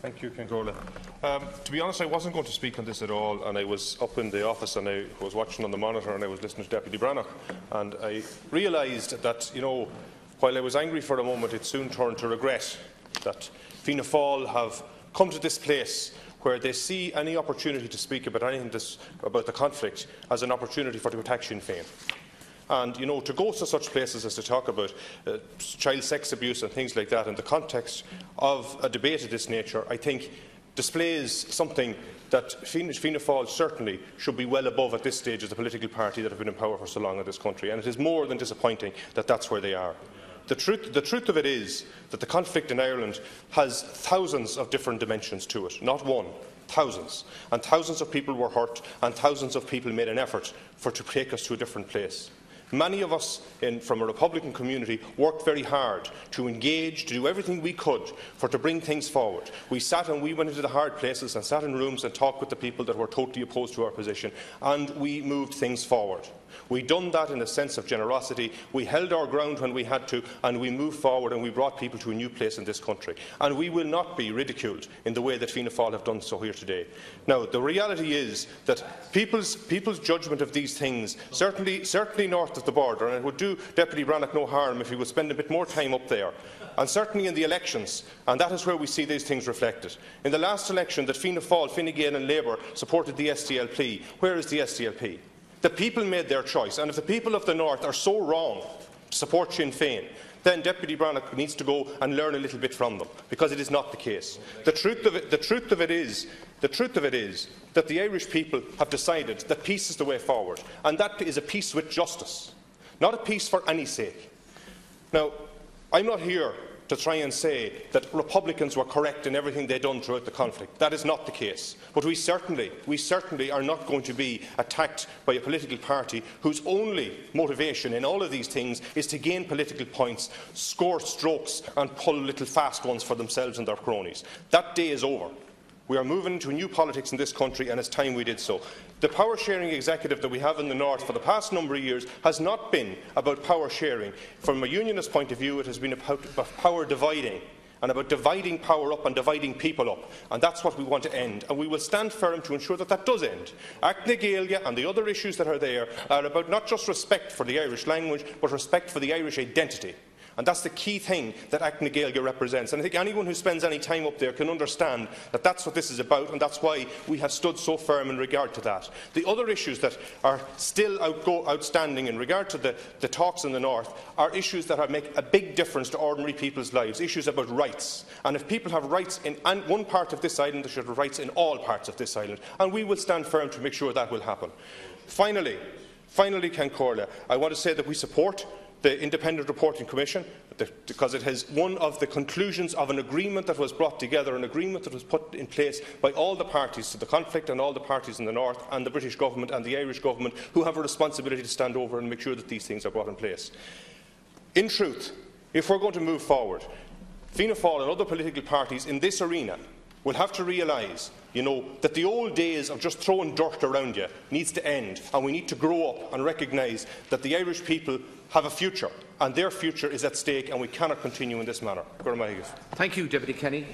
Thank you, Congola. To be honest, I wasn't going to speak on this at all, and I was up in the office and I was watching on the monitor and I was listening to Deputy Breathnach, and I realised that, while I was angry for a moment, it soon turned to regret that Fianna Fáil have come to this place where they see any opportunity to speak about anything about the conflict as an opportunity to attack Sinn Féin. And, to go to such places as to talk about child sex abuse and things like that in the context of a debate of this nature, I think displays something that Fianna Fáil certainly should be well above at this stage as a political party that have been in power for so long in this country. And it is more than disappointing that that's where they are. The truth of it is that the conflict in Ireland has thousands of different dimensions to it, not one. Thousands. And thousands of people were hurt, and thousands of people made an effort to take us to a different place. Many of us from a Republican community worked very hard to engage, to do everything we could to bring things forward. We sat and we went into the hard places and sat in rooms and talked with the people that were totally opposed to our position, and we moved things forward. We done that in a sense of generosity. We held our ground when we had to, and we moved forward and we brought people to a new place in this country. And we will not be ridiculed in the way that Fianna Fáil have done so here today. Now, the reality is that people's judgment of these things, certainly north of the border, and it would do Deputy Breathnach no harm if he would spend a bit more time up there, and certainly in the elections, and that is where we see these things reflected. In the last election that Fianna Fáil, Fine Gael and Labour supported the SDLP, where is the SDLP? The people made their choice, and if the people of the North are so wrong to support Sinn Féin, then Deputy Breathnach needs to go and learn a little bit from them, because it is not the case. The truth of it is that the Irish people have decided that peace is the way forward, and that is a peace with justice, not a peace for any sake. Now, I'm not here to try and say that Republicans were correct in everything they've done throughout the conflict. That is not the case. But we certainly are not going to be attacked by a political party whose only motivation in all of these things is to gain political points, score strokes and pull little fast ones for themselves and their cronies. That day is over. We are moving into a new politics in this country, and it's time we did so. The power-sharing executive that we have in the North for the past number of years has not been about power sharing. From a unionist point of view, it has been about power dividing, and about dividing power up and dividing people up. And that's what we want to end, and we will stand firm to ensure that that does end. Acne Gaeilge and the other issues that are there are about not just respect for the Irish language, but respect for the Irish identity. And that's the key thing that Acne Gaeilge represents. And I think anyone who spends any time up there can understand that that's what this is about, and that's why we have stood so firm in regard to that. The other issues that are still outstanding in regard to the talks in the North are issues that make a big difference to ordinary people's lives, issues about rights. And if people have rights in one part of this island, they should have rights in all parts of this island. And we will stand firm to make sure that will happen. Finally, Concordia, I want to say that we support the Independent Reporting Commission, because it has one of the conclusions of an agreement that was brought together, an agreement that was put in place by all the parties to the conflict and all the parties in the North and the British Government and the Irish Government, who have a responsibility to stand over and make sure that these things are brought in place. In truth, if we're going to move forward, Fianna Fáil and other political parties in this arena will have to realise that the old days of just throwing dirt around you needs to end, and we need to grow up and recognise that the Irish people have a future, and their future is at stake, and we cannot continue in this manner. Thank you, Deputy Kenny.